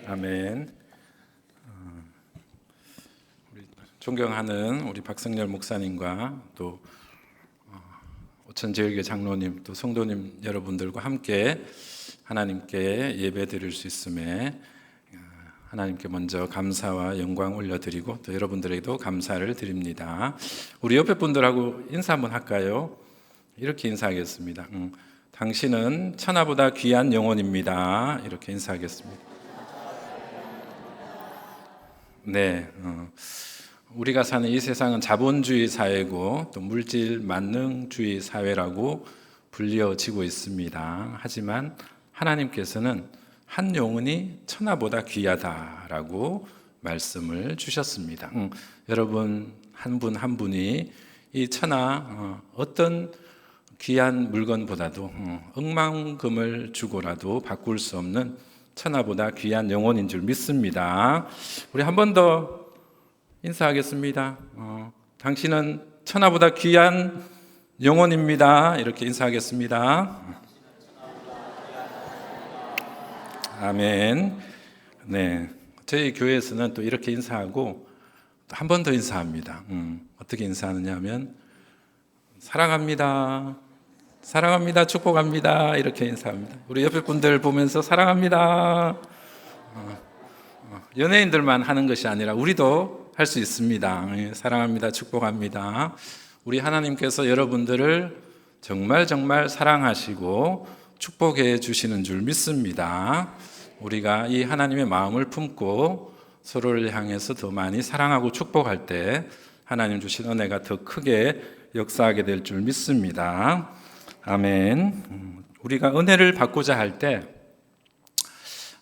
아멘. 우리 존경하는 우리 박성열 목사님과 또 오천제일교 장로님 또 성도님 여러분들과 함께 하나님께 예배드릴 수 있음에 하나님께 먼저 감사와 영광 올려드리고 또 여러분들에게도 감사를 드립니다. 우리 옆에 분들하고 인사 한번 할까요? 이렇게 인사하겠습니다. 당신은 천하보다 귀한 영혼입니다. 이렇게 인사하겠습니다. 네, 우리가 사는 이 세상은 자본주의 사회고 또 물질 만능주의 사회라고 불려지고 있습니다. 하지만 하나님께서는 한 영혼이 천하보다 귀하다라고 말씀을 주셨습니다. 여러분 한 분 한 분이 이 천하 어떤 귀한 물건보다도 억만금을 주고라도 바꿀 수 없는 천하보다 귀한 영혼인 줄 믿습니다. 우리 한 번 더 인사하겠습니다. 당신은 천하보다 귀한 영혼입니다. 이렇게 인사하겠습니다. 아멘. 네, 저희 교회에서는 또 이렇게 인사하고 한 번 더 인사합니다. 어떻게 인사하느냐 하면 사랑합니다. 사랑합니다. 축복합니다. 이렇게 인사합니다. 우리 옆에 분들 보면서 사랑합니다. 연예인들만 하는 것이 아니라 우리도 할 수 있습니다. 사랑합니다. 축복합니다. 우리 하나님께서 여러분들을 정말 정말 사랑하시고 축복해 주시는 줄 믿습니다. 우리가 이 하나님의 마음을 품고 서로를 향해서 더 많이 사랑하고 축복할 때 하나님 주신 은혜가 더 크게 역사하게 될 줄 믿습니다. 아멘. 우리가 은혜를 받고자 할 때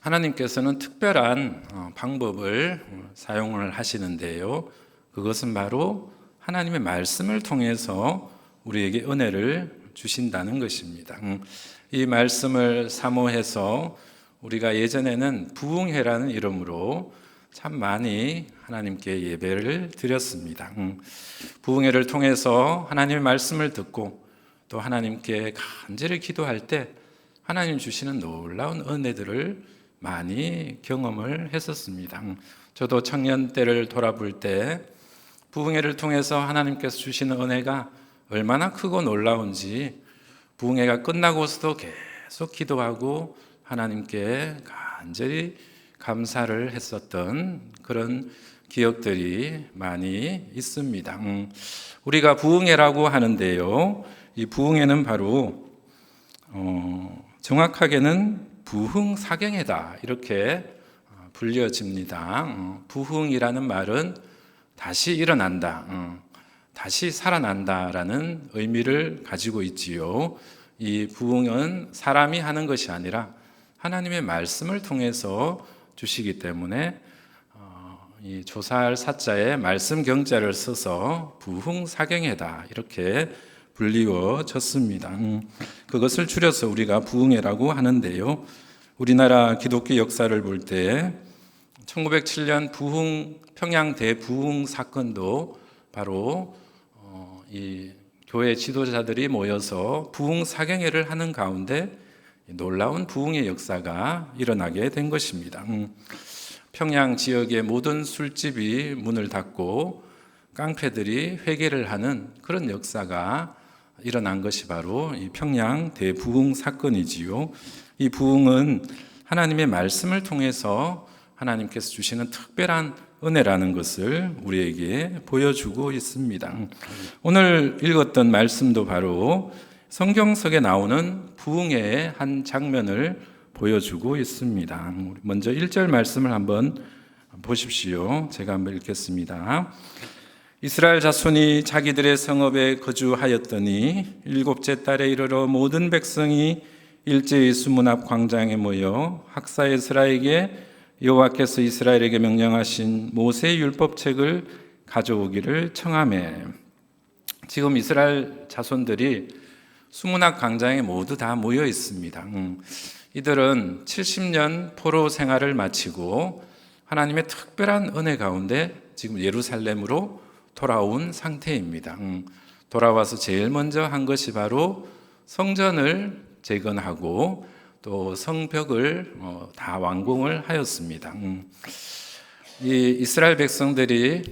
하나님께서는 특별한 방법을 사용을 하시는데요. 그것은 바로 하나님의 말씀을 통해서 우리에게 은혜를 주신다는 것입니다. 이 말씀을 사모해서 우리가 예전에는 부흥회라는 이름으로 참 많이 하나님께 예배를 드렸습니다. 부흥회를 통해서 하나님의 말씀을 듣고 또 하나님께 간절히 기도할 때 하나님 주시는 놀라운 은혜들을 많이 경험을 했었습니다. 저도 청년 때를 돌아볼 때 부흥회를 통해서 하나님께서 주시는 은혜가 얼마나 크고 놀라운지 부흥회가 끝나고서도 계속 기도하고 하나님께 간절히 감사를 했었던 그런 기억들이 많이 있습니다. 우리가 부흥회라고 하는데요, 이 부흥회는 바로 정확하게는 부흥사경회다 이렇게 불려집니다. 부흥이라는 말은 다시 일어난다, 다시 살아난다라는 의미를 가지고 있지요. 이 부흥은 사람이 하는 것이 아니라 하나님의 말씀을 통해서 주시기 때문에 이 조사할 사자에 말씀 경자를 써서 부흥사경회다 이렇게 불리워졌습니다. 그것을 줄여서 우리가 부흥회라고 하는데요. 우리나라 기독교 역사를 볼 때 1907년 평양 대부흥 사건도 바로 이 교회 지도자들이 모여서 부흥사경회를 하는 가운데 놀라운 부흥의 역사가 일어나게 된 것입니다. 평양 지역의 모든 술집이 문을 닫고 깡패들이 회개를 하는 그런 역사가 일어난 것이 바로 이 평양 대부흥 사건이지요. 이 부흥은 하나님의 말씀을 통해서 하나님께서 주시는 특별한 은혜라는 것을 우리에게 보여주고 있습니다. 오늘 읽었던 말씀도 바로 성경 속에 나오는 부흥회의 한 장면을 보여주고 있습니다. 먼저 1절 말씀을 한번 보십시오. 제가 한번 읽겠습니다. 이스라엘 자손이 자기들의 성읍에 거주하였더니 일곱째 달에 이르러 모든 백성이 일제히 수문 앞 광장에 모여 학사 에스라에게 여호와께서 이스라엘에게 명령하신 모세의 율법책을 가져오기를 청하매. 지금 이스라엘 자손들이 수문학 광장에 모두 다 모여 있습니다. 이들은 70년 포로 생활을 마치고 하나님의 특별한 은혜 가운데 지금 예루살렘으로 돌아온 상태입니다. 돌아와서 제일 먼저 한 것이 바로 성전을 재건하고 또 성벽을 다 완공을 하였습니다. 이 이스라엘 백성들이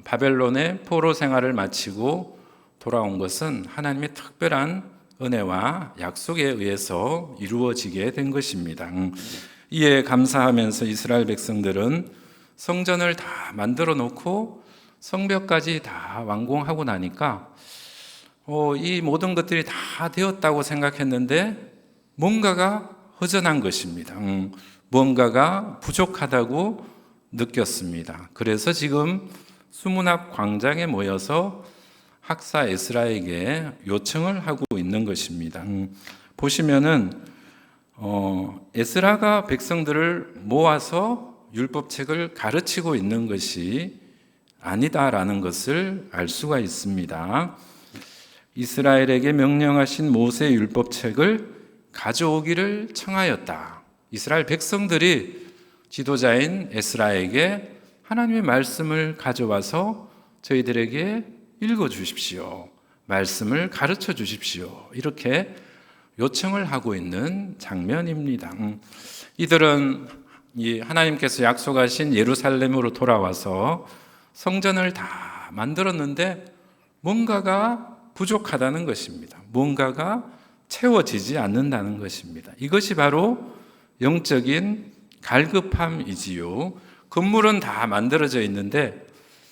바벨론의 포로 생활을 마치고 돌아온 것은 하나님의 특별한 은혜와 약속에 의해서 이루어지게 된 것입니다. 이에 감사하면서 이스라엘 백성들은 성전을 다 만들어 놓고 성벽까지 다 완공하고 나니까 이 모든 것들이 다 되었다고 생각했는데 뭔가가 허전한 것입니다. 뭔가가 부족하다고 느꼈습니다. 그래서 지금 수문 앞 광장에 모여서 학사 에스라에게 요청을 하고 있는 것입니다. 보시면은 에스라가 백성들을 모아서 율법책을 가르치고 있는 것이 아니다라는 것을 알 수가 있습니다. 이스라엘에게 명령하신 모세 율법책을 가져오기를 청하였다. 이스라엘 백성들이 지도자인 에스라에게 하나님의 말씀을 가져와서 저희들에게 읽어 주십시오. 말씀을 가르쳐 주십시오. 이렇게 요청을 하고 있는 장면입니다. 이들은 하나님께서 약속하신 예루살렘으로 돌아와서 성전을 다 만들었는데 뭔가가 부족하다는 것입니다. 뭔가가 채워지지 않는다는 것입니다. 이것이 바로 영적인 갈급함이지요. 건물은 다 만들어져 있는데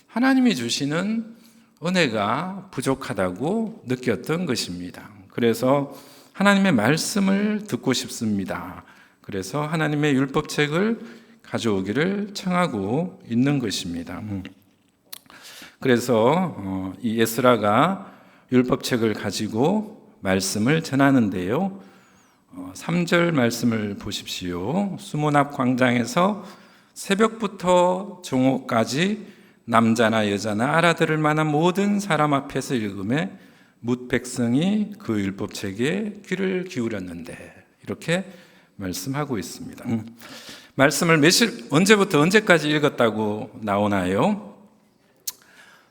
하나님이 주시는 은혜가 부족하다고 느꼈던 것입니다. 그래서 하나님의 말씀을 듣고 싶습니다. 그래서 하나님의 율법책을 가져오기를 청하고 있는 것입니다. 그래서 이 에스라가 율법책을 가지고 말씀을 전하는데요. 3절 말씀을 보십시오. 수문 앞 광장에서 새벽부터 종오까지 남자나 여자나 알아들을 만한 모든 사람 앞에서 읽음에 뭇 백성이 그 율법책에 귀를 기울였는데 이렇게 말씀하고 있습니다. 말씀을 언제부터 언제까지 읽었다고 나오나요?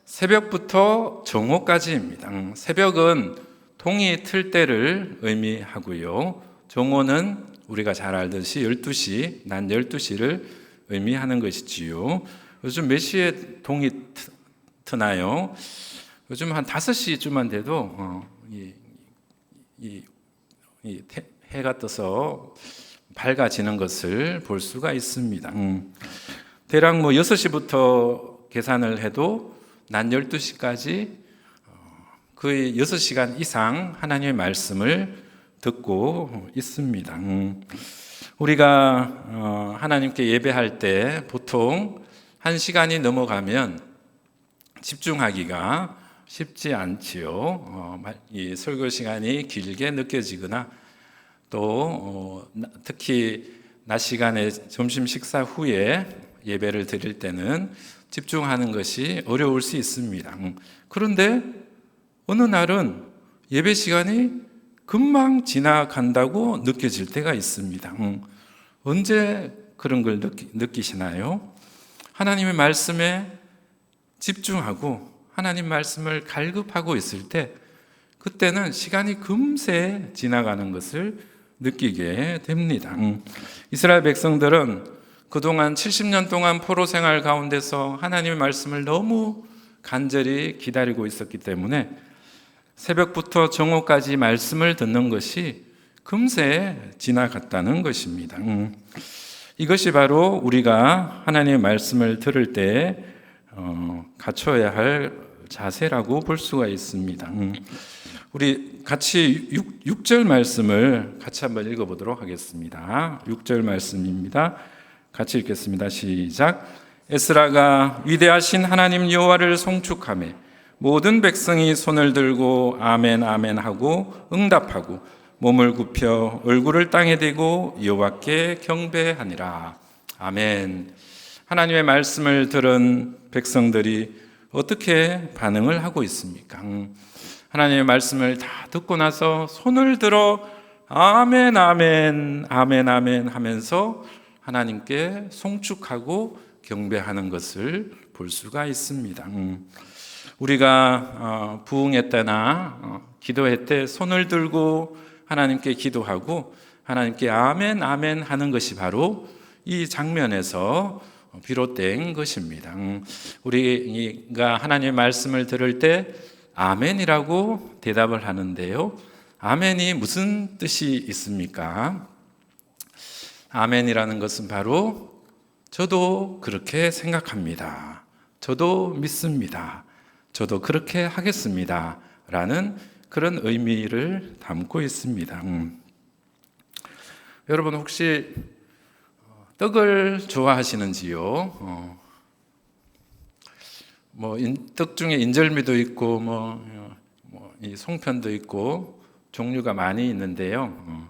새벽부터 정오까지입니다. 새벽은 동이 틀 때를 의미하고요. 정오는 우리가 잘 알듯이 12시, 낮 12시를 의미하는 것이지요. 요즘 몇 시에 동이 트나요? 요즘 한 5시쯤만 돼도 해가 떠서 밝아지는 것을 볼 수가 있습니다. 대략 6시부터 계산을 해도 낮 12시까지 거의 6시간 이상 하나님의 말씀을 듣고 있습니다. 우리가 하나님께 예배할 때 보통 1시간이 넘어가면 집중하기가 쉽지 않지요. 이 설교 시간이 길게 느껴지거나 또 특히 낮 시간에 점심 식사 후에 예배를 드릴 때는 집중하는 것이 어려울 수 있습니다. 그런데 어느 날은 예배 시간이 금방 지나간다고 느껴질 때가 있습니다. 언제 그런 걸 느끼시나요? 하나님의 말씀에 집중하고 하나님 말씀을 갈급하고 있을 때 그때는 시간이 금세 지나가는 것을 느끼게 됩니다. 이스라엘 백성들은 그동안 70년 동안 포로 생활 가운데서 하나님의 말씀을 너무 간절히 기다리고 있었기 때문에 새벽부터 정오까지 말씀을 듣는 것이 금세 지나갔다는 것입니다. 이것이 바로 우리가 하나님의 말씀을 들을 때 갖춰야 할 자세라고 볼 수가 있습니다. 우리 같이 6절 말씀을 같이 한번 읽어보도록 하겠습니다. 6절 말씀입니다. 같이 읽겠습니다. 시작. 에스라가 위대하신 하나님 여호와를 송축하며 모든 백성이 손을 들고 아멘 아멘 하고 응답하고 몸을 굽혀 얼굴을 땅에 대고 여호와께 경배하니라. 아멘. 하나님의 말씀을 들은 백성들이 어떻게 반응을 하고 있습니까? 하나님의 말씀을 다 듣고 나서 손을 들어 아멘 아멘 아멘 아멘 하면서 하나님께 송축하고 경배하는 것을 볼 수가 있습니다. 우리가 부흥회 때나 기도회 때 손을 들고 하나님께 기도하고 하나님께 아멘 아멘 하는 것이 바로 이 장면에서 비롯된 것입니다. 우리가 하나님의 말씀을 들을 때 아멘이라고 대답을 하는데요, 아멘이 무슨 뜻이 있습니까? 아멘이라는 것은 바로 저도 그렇게 생각합니다, 저도 믿습니다, 저도 그렇게 하겠습니다 라는 그런 의미를 담고 있습니다. 여러분 혹시 떡을 좋아하시는지요? 떡 중에 인절미도 있고 이 송편도 있고 종류가 많이 있는데요.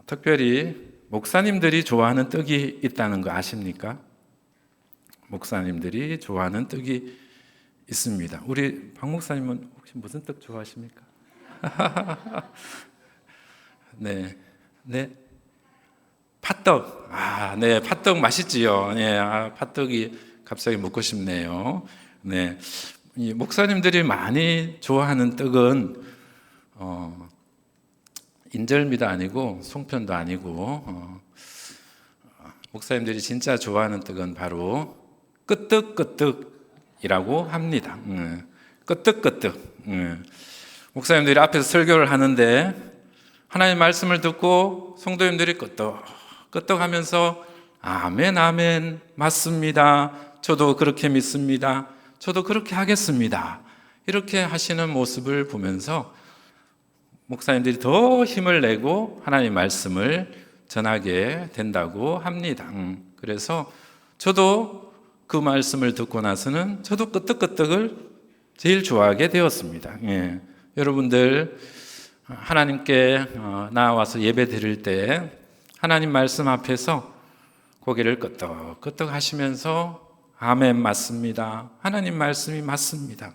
특별히 목사님들이 좋아하는 떡이 있다는 거 아십니까? 목사님들이 좋아하는 떡이 있습니다. 우리 박 목사님은 혹시 무슨 떡 좋아하십니까? 네, 네, 팥떡. 네, 팥떡 맛있지요. 네, 팥떡이 갑자기 먹고 싶네요. 네, 이 목사님들이 많이 좋아하는 떡은 인절미도 아니고 송편도 아니고 목사님들이 진짜 좋아하는 떡은 바로 끄떡끄떡이라고 합니다. 끄떡끄떡. 목사님들이 앞에서 설교를 하는데 하나님의 말씀을 듣고 성도님들이 끄떡끄떡 하면서 아멘 아멘 맞습니다, 저도 그렇게 믿습니다, 저도 그렇게 하겠습니다, 이렇게 하시는 모습을 보면서 목사님들이 더 힘을 내고 하나님의 말씀을 전하게 된다고 합니다. 그래서 저도 그 말씀을 듣고 나서는 저도 끄떡끄떡을 제일 좋아하게 되었습니다. 여러분들 하나님께 나와서 예배 드릴 때 하나님 말씀 앞에서 고개를 끄떡끄떡 하시면서 아멘 맞습니다, 하나님 말씀이 맞습니다,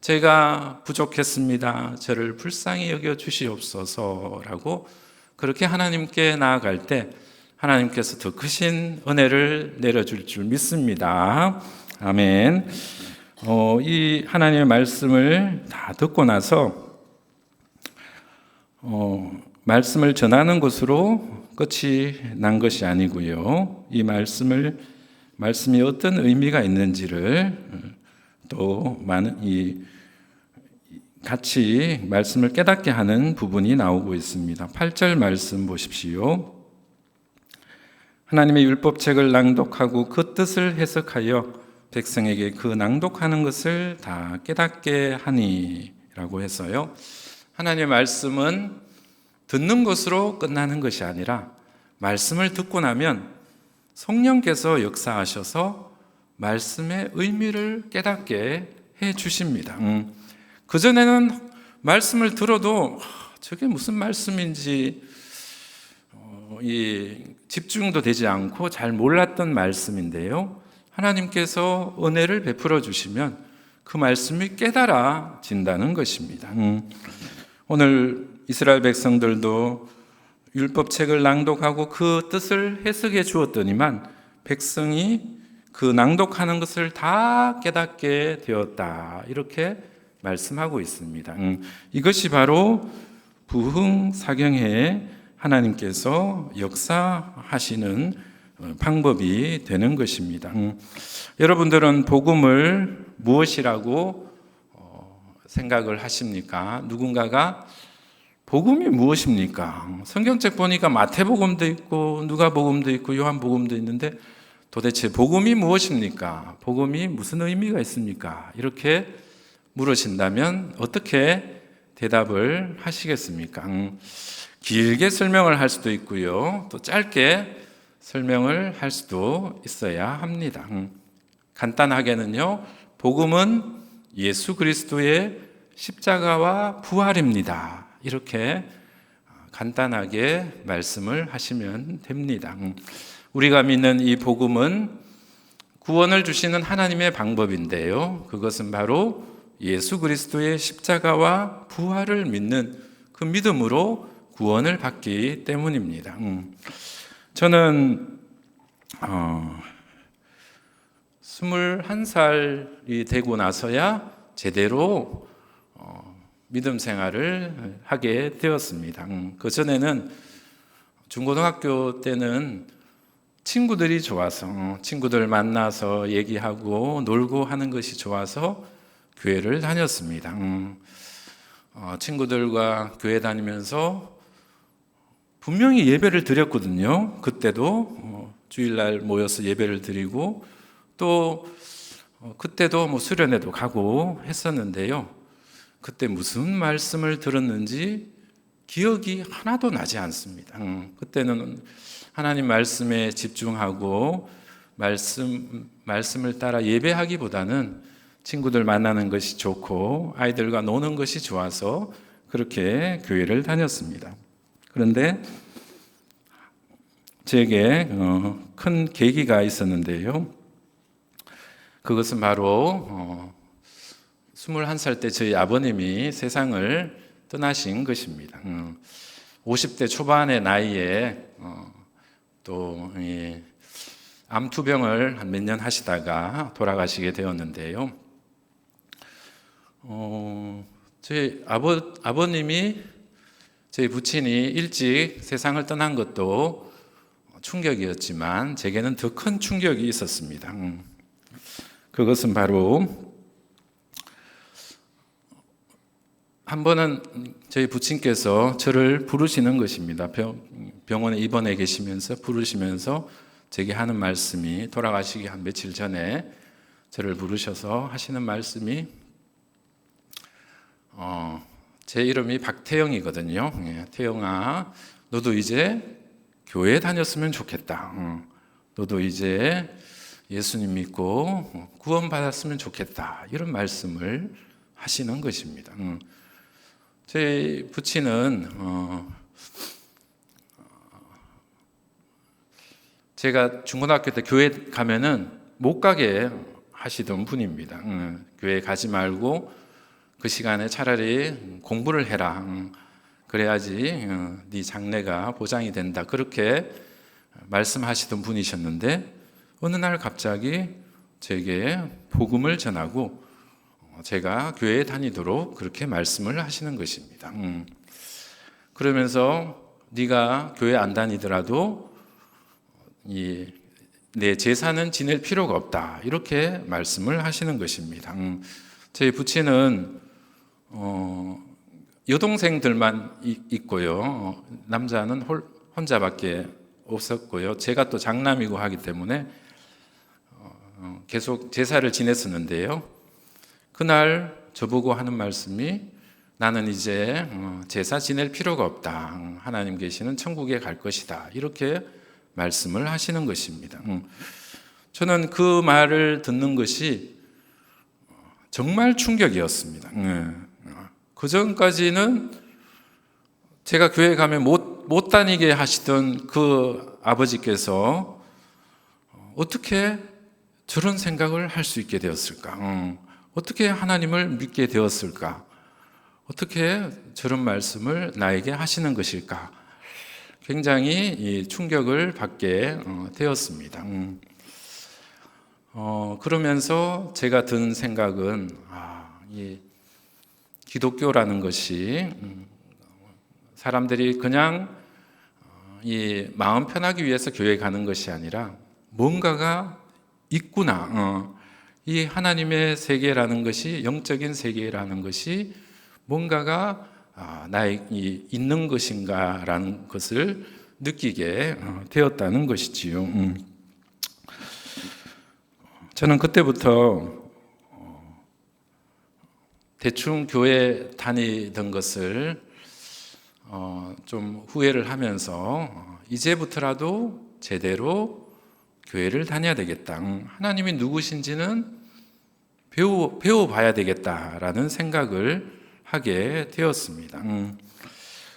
제가 부족했습니다, 저를 불쌍히 여겨 주시옵소서라고 그렇게 하나님께 나아갈 때 하나님께서 더 크신 은혜를 내려줄 줄 믿습니다. 아멘. 이 하나님의 말씀을 다 듣고 나서 말씀을 전하는 것으로 끝이 난 것이 아니고요, 이 말씀이 어떤 의미가 있는지를 또 같이 말씀을 깨닫게 하는 부분이 나오고 있습니다. 8절 말씀 보십시오. 하나님의 율법책을 낭독하고 그 뜻을 해석하여 백성에게 그 낭독하는 것을 다 깨닫게 하니 라고 해서요, 하나님의 말씀은 듣는 것으로 끝나는 것이 아니라 말씀을 듣고 나면 성령께서 역사하셔서 말씀의 의미를 깨닫게 해 주십니다. 그전에는 말씀을 들어도 저게 무슨 말씀인지 집중도 되지 않고 잘 몰랐던 말씀인데요, 하나님께서 은혜를 베풀어 주시면 그 말씀이 깨달아진다는 것입니다. 오늘 이스라엘 백성들도 율법책을 낭독하고 그 뜻을 해석해 주었더니만 백성이 그 낭독하는 것을 다 깨닫게 되었다, 이렇게 말씀하고 있습니다. 이것이 바로 부흥사경회에 하나님께서 역사하시는 방법이 되는 것입니다. 여러분들은 복음을 무엇이라고 생각을 하십니까? 누군가가 복음이 무엇입니까? 성경책 보니까 마태복음도 있고 누가복음도 있고 요한복음도 있는데 도대체 복음이 무엇입니까? 복음이 무슨 의미가 있습니까? 이렇게 물으신다면 어떻게 대답을 하시겠습니까? 길게 설명을 할 수도 있고요, 또 짧게 설명을 할 수도 있어야 합니다. 간단하게는요, 복음은 예수 그리스도의 십자가와 부활입니다, 이렇게 간단하게 말씀을 하시면 됩니다. 우리가 믿는 이 복음은 구원을 주시는 하나님의 방법인데요, 그것은 바로 예수 그리스도의 십자가와 부활을 믿는 그 믿음으로 구원을 받기 때문입니다. 저는 21살이 되고 나서야 제대로 믿음 생활을 하게 되었습니다. 그 전에는 중고등학교 때는 친구들이 좋아서 친구들 만나서 얘기하고 놀고 하는 것이 좋아서 교회를 다녔습니다. 친구들과 교회 다니면서 분명히 예배를 드렸거든요. 그때도 주일날 모여서 예배를 드리고 또 그때도 뭐 수련회도 가고 했었는데요. 그때 무슨 말씀을 들었는지 기억이 하나도 나지 않습니다. 그때는 하나님 말씀에 집중하고 말씀을 따라 예배하기보다는 친구들 만나는 것이 좋고 아이들과 노는 것이 좋아서 그렇게 교회를 다녔습니다. 그런데 제게 큰 계기가 있었는데요. 그것은 바로 21살 때 저희 아버님이 세상을 떠나신 것입니다. 50대 초반의 나이에 또 암투병을 한 몇 년 하시다가 돌아가시게 되었는데요. 저희 아버님이 저희 부친이 일찍 세상을 떠난 것도 충격이었지만 제게는 더 큰 충격이 있었습니다. 그것은 바로 한 번은 저희 부친께서 저를 부르시는 것입니다. 병원에 입원해 계시면서 부르시면서 제게 하는 말씀이, 돌아가시기 한 며칠 전에 저를 부르셔서 하시는 말씀이 제 이름이 박태영이거든요. 태영아, 너도 이제 교회 다녔으면 좋겠다. 너도 이제 예수님 믿고 구원받았으면 좋겠다. 이런 말씀을 하시는 것입니다. 제 부친은 제가 중고등학교 때 교회 가면은 못 가게 하시던 분입니다. 교회 가지 말고 그 시간에 차라리 공부를 해라. 그래야지 네 장래가 보장이 된다. 그렇게 말씀하시던 분이셨는데 어느 날 갑자기 제게 복음을 전하고 제가 교회에 다니도록 그렇게 말씀을 하시는 것입니다. 그러면서 네가 교회 안 다니더라도 내 재산은 지낼 필요가 없다. 이렇게 말씀을 하시는 것입니다. 저희 부친은 여동생들만 있고요. 남자는 혼자밖에 없었고요. 제가 또 장남이고 하기 때문에 계속 제사를 지냈었는데요. 그날 저보고 하는 말씀이 나는 이제 제사 지낼 필요가 없다. 하나님 계시는 천국에 갈 것이다. 이렇게 말씀을 하시는 것입니다. 저는 그 말을 듣는 것이 정말 충격이었습니다. 그 전까지는 제가 교회 가면 못 다니게 하시던 그 아버지께서 어떻게 저런 생각을 할 수 있게 되었을까? 어떻게 하나님을 믿게 되었을까? 어떻게 저런 말씀을 나에게 하시는 것일까? 굉장히 충격을 받게 되었습니다. 그러면서 제가 든 생각은 이 기독교라는 것이 사람들이 그냥 이 마음 편하기 위해서 교회 가는 것이 아니라 뭔가가 있구나. 이 하나님의 세계라는 것이, 영적인 세계라는 것이 뭔가가 나에게 있는 것인가라는 것을 느끼게 되었다는 것이지요. 저는 그때부터 대충 교회 다니던 것을 좀 후회를 하면서 이제부터라도 제대로 교회를 다녀야 되겠다. 하나님이 누구신지는 배워봐야 되겠다라는 생각을 하게 되었습니다.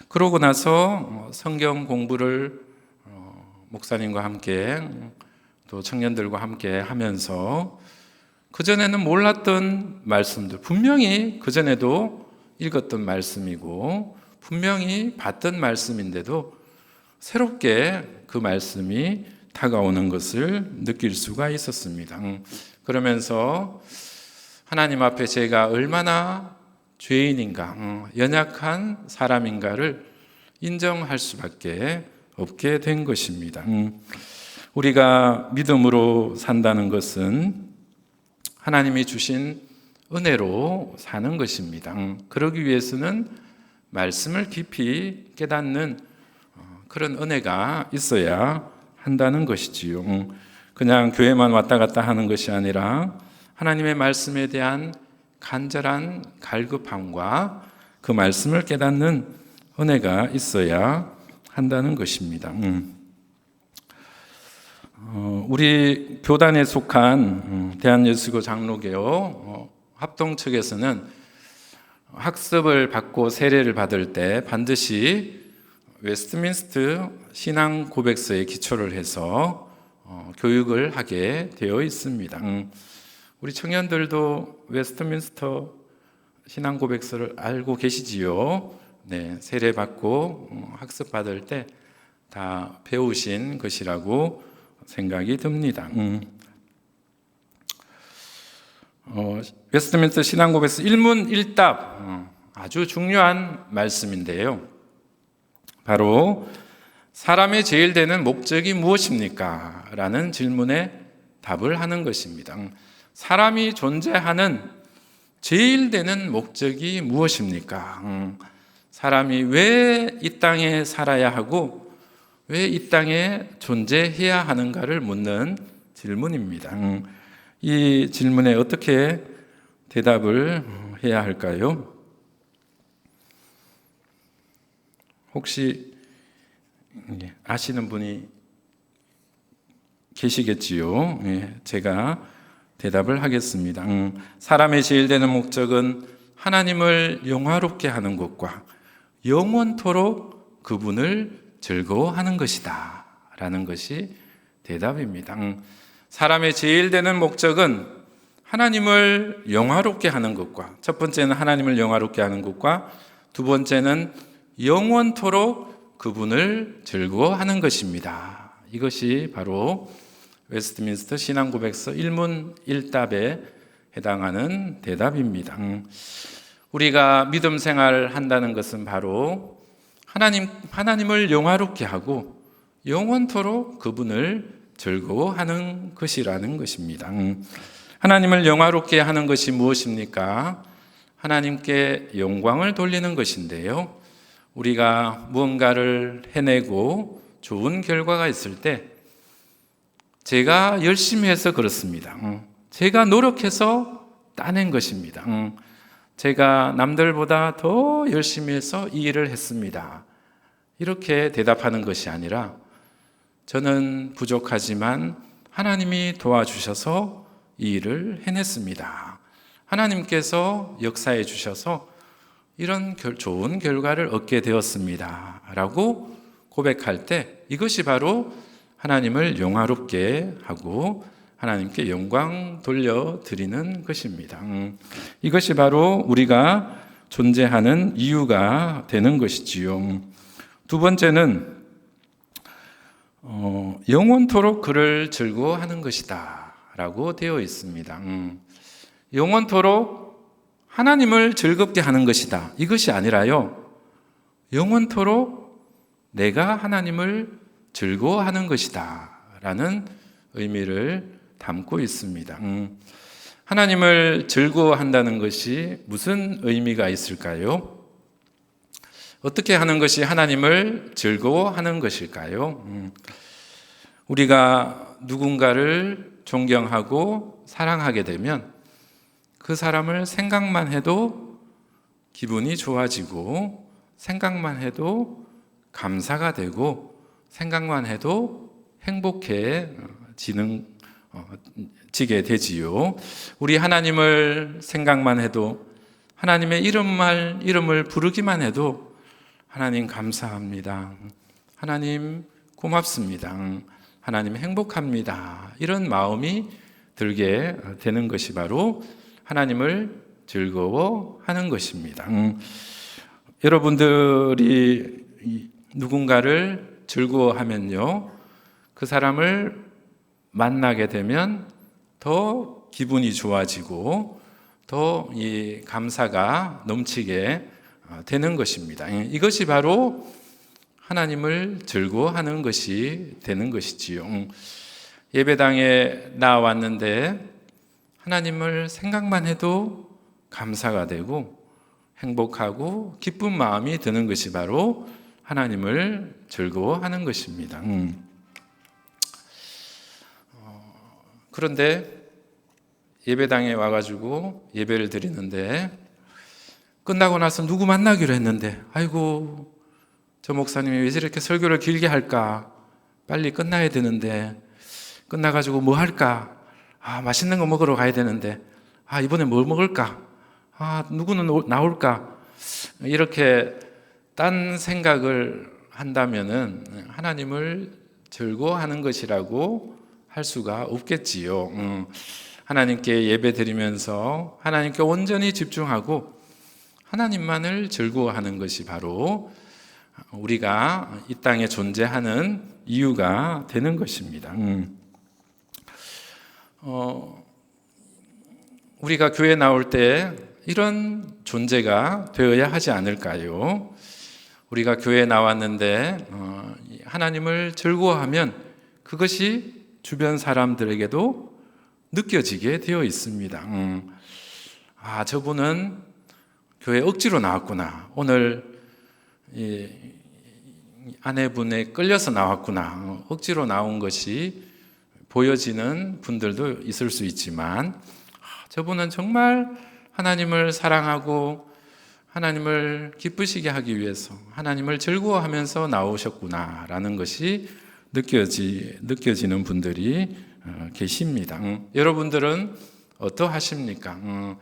그러고 나서 성경 공부를 목사님과 함께 또 청년들과 함께 하면서 그전에는 몰랐던 말씀들, 분명히 그전에도 읽었던 말씀이고 분명히 봤던 말씀인데도 새롭게 그 말씀이 다가오는 것을 느낄 수가 있었습니다. 그러면서 하나님 앞에 제가 얼마나 죄인인가, 연약한 사람인가를 인정할 수밖에 없게 된 것입니다. 우리가 믿음으로 산다는 것은 하나님이 주신 은혜로 사는 것입니다. 그러기 위해서는 말씀을 깊이 깨닫는 그런 은혜가 있어야 한다는 것이지요. 그냥 교회만 왔다 갔다 하는 것이 아니라 하나님의 말씀에 대한 간절한 갈급함과 그 말씀을 깨닫는 은혜가 있어야 한다는 것입니다. 우리 교단에 속한 대한예수교 장로교 합동 측에서는 학습을 받고 세례를 받을 때 반드시 웨스트민스터 신앙 고백서에 기초를 해서 교육을 하게 되어 있습니다. 우리 청년들도 웨스트민스터 신앙 고백서를 알고 계시지요? 네, 세례 받고 학습 받을 때 다 배우신 것이라고 생각이 듭니다. 웨스트민스터 신앙 고백서 1문 1답 아주 중요한 말씀인데요. 바로 사람의 제일 되는 목적이 무엇입니까? 라는 질문에 답을 하는 것입니다. 사람이 존재하는 제일 되는 목적이 무엇입니까? 사람이 왜 이 땅에 살아야 하고 왜 이 땅에 존재해야 하는가를 묻는 질문입니다. 이 질문에 어떻게 대답을 해야 할까요? 혹시 아시는 분이 계시겠지요? 제가 대답을 하겠습니다. 사람의 제일 되는 목적은 하나님을 영화롭게 하는 것과 영원토록 그분을 즐거워하는 것이다 라는 것이 대답입니다. 사람의 제일 되는 목적은 하나님을 영화롭게 하는 것과, 첫 번째는 하나님을 영화롭게 하는 것과 두 번째는 영원토록 그분을 즐거워하는 것입니다. 이것이 바로 웨스트민스터 신앙고백서 1문 1답에 해당하는 대답입니다. 우리가 믿음 생활을 한다는 것은 바로 하나님을 영화롭게 하고 영원토록 그분을 즐거워하는 것이라는 것입니다. 하나님을 영화롭게 하는 것이 무엇입니까? 하나님께 영광을 돌리는 것인데요. 우리가 무언가를 해내고 좋은 결과가 있을 때 제가 열심히 해서 그렇습니다. 제가 노력해서 따낸 것입니다. 제가 남들보다 더 열심히 해서 이 일을 했습니다. 이렇게 대답하는 것이 아니라 저는 부족하지만 하나님이 도와주셔서 이 일을 해냈습니다. 하나님께서 역사해 주셔서 이런 좋은 결과를 얻게 되었습니다. 라고 고백할 때 이것이 바로 하나님을 영화롭게 하고 하나님께 영광 돌려드리는 것입니다. 이것이 바로 우리가 존재하는 이유가 되는 것이지요. 두 번째는 영원토록 그를 즐거워하는 것이다 라고 되어 있습니다. 영원토록 하나님을 즐겁게 하는 것이다, 이것이 아니라요, 영원토록 내가 하나님을 즐거워하는 것이다 라는 의미를 담고 있습니다. 하나님을 즐거워한다는 것이 무슨 의미가 있을까요? 어떻게 하는 것이 하나님을 즐거워하는 것일까요? 우리가 누군가를 존경하고 사랑하게 되면 그 사람을 생각만 해도 기분이 좋아지고, 생각만 해도 감사가 되고, 생각만 해도 행복해지게 되지요. 우리 하나님을 생각만 해도, 하나님의 이름을 부르기만 해도 하나님 감사합니다, 하나님 고맙습니다, 하나님 행복합니다, 이런 마음이 들게 되는 것이 바로 하나님을 즐거워하는 것입니다. 여러분들이 누군가를 즐거워하면요, 그 사람을 만나게 되면 더 기분이 좋아지고 더 이 감사가 넘치게 되는 것입니다. 이것이 바로 하나님을 즐거워하는 것이 되는 것이지요. 예배당에 나왔는데 하나님을 생각만 해도 감사가 되고 행복하고 기쁜 마음이 드는 것이 바로 하나님을 즐거워하는 것입니다. 그런데 예배당에 와가지고 예배를 드리는데 끝나고 나서 누구 만나기로 했는데 아이고 저 목사님이 왜 저렇게 설교를 길게 할까? 빨리 끝나야 되는데 끝나가지고 뭐 할까? 맛있는 거 먹으러 가야 되는데 이번에 뭘 먹을까? 누구는 나올까? 이렇게 딴 생각을 한다면은 하나님을 즐거워하는 것이라고 할 수가 없겠지요. 하나님께 예배 드리면서 하나님께 온전히 집중하고 하나님만을 즐거워하는 것이 바로 우리가 이 땅에 존재하는 이유가 되는 것입니다. 우리가 교회 나올 때 이런 존재가 되어야 하지 않을까요? 우리가 교회에 나왔는데 하나님을 즐거워하면 그것이 주변 사람들에게도 느껴지게 되어 있습니다. 저분은 교회 억지로 나왔구나. 오늘 아내분에 끌려서 나왔구나. 억지로 나온 것이 보여지는 분들도 있을 수 있지만 저분은 정말 하나님을 사랑하고 하나님을 기쁘시게 하기 위해서 하나님을 즐거워하면서 나오셨구나라는 것이 느껴지는 분들이 계십니다. 여러분들은 어떠하십니까?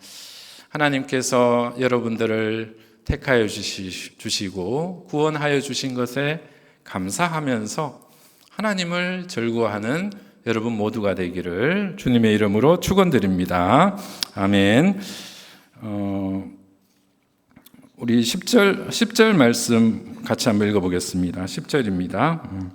하나님께서 여러분들을 택하여 주시고 구원하여 주신 것에 감사하면서 하나님을 즐거워하는 여러분 모두가 되기를 주님의 이름으로 축원드립니다. 아멘. 우리 10절 말씀 같이 한번 읽어보겠습니다. 10절입니다.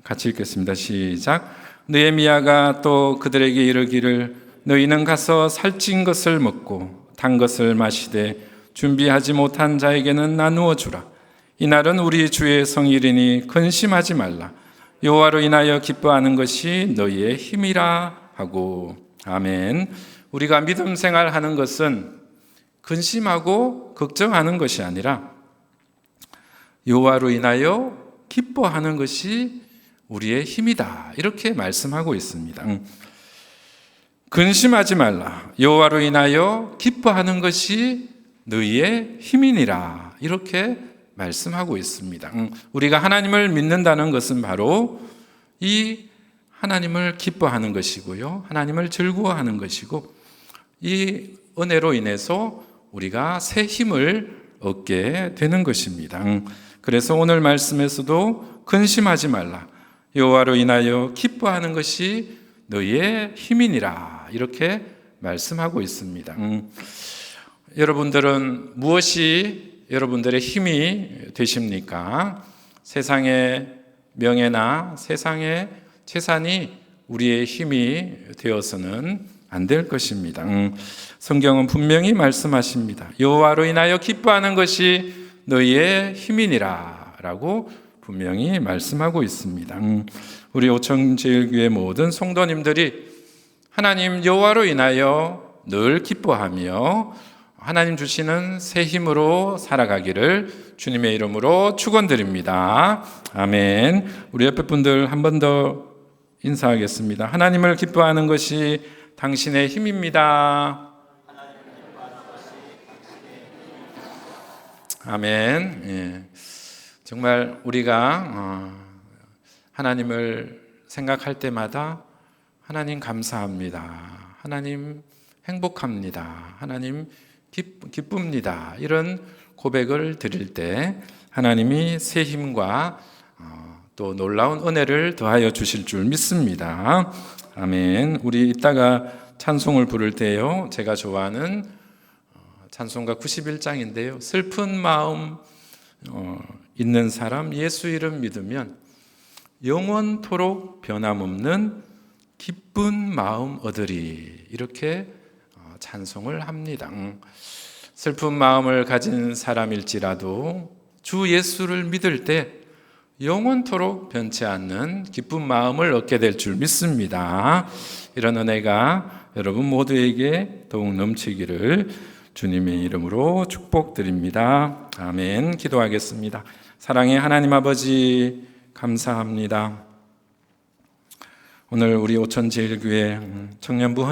같이 읽겠습니다. 시작. 느헤미야가 또 그들에게 이르기를 너희는 가서 살찐 것을 먹고 단 것을 마시되 준비하지 못한 자에게는 나누어 주라. 이날은 우리 주의 성일이니 근심하지 말라. 여호와로 인하여 기뻐하는 것이 너희의 힘이라 하고. 아멘. 우리가 믿음 생활하는 것은 근심하고 걱정하는 것이 아니라 여호와로 인하여 기뻐하는 것이 우리의 힘이다. 이렇게 말씀하고 있습니다. 근심하지 말라. 여호와로 인하여 기뻐하는 것이 너희의 힘이니라. 이렇게 말씀하고 있습니다. 우리가 하나님을 믿는다는 것은 바로 이 하나님을 기뻐하는 것이고요. 하나님을 즐거워하는 것이고 이 은혜로 인해서 우리가 새 힘을 얻게 되는 것입니다. 그래서 오늘 말씀에서도 근심하지 말라. 여호와로 인하여 기뻐하는 것이 너희의 힘이니라. 이렇게 말씀하고 있습니다. 여러분들은 무엇이 여러분들의 힘이 되십니까? 세상의 명예나 세상의 재산이 우리의 힘이 되어서는 안 될 것입니다. 성경은 분명히 말씀하십니다. 여호와로 인하여 기뻐하는 것이 너희의 힘이니라 라고 분명히 말씀하고 있습니다. 우리 오청제일교회 모든 성도님들이 하나님 여호와로 인하여 늘 기뻐하며 하나님 주시는 새 힘으로 살아가기를 주님의 이름으로 축원드립니다. 아멘. 우리 옆에 분들 한 번 더 인사하겠습니다. 하나님을 기뻐하는 것이 당신의 힘입니다. 아멘. 예. 정말 우리가 하나님을 생각할 때마다 하나님 감사합니다. 하나님 행복합니다. 하나님 기쁩니다. 이런 고백을 드릴 때 하나님이 새 힘과 또 놀라운 은혜를 더하여 주실 줄 믿습니다. 아멘. 우리 이따가 찬송을 부를 때요, 제가 좋아하는 찬송가 91장인데요. 슬픈 마음 있는 사람 예수 이름 믿으면 영원토록 변함없는 기쁜 마음 얻으리. 이렇게 찬송을 합니다. 슬픈 마음을 가진 사람일지라도 주 예수를 믿을 때 영원토록 변치 않는 기쁜 마음을 얻게 될 줄 믿습니다. 이런 은혜가 여러분 모두에게 더욱 넘치기를 주님의 이름으로 축복드립니다. 아멘. 기도하겠습니다. 사랑의 하나님 아버지, 감사합니다. 오늘 우리 오천제일교회 청년부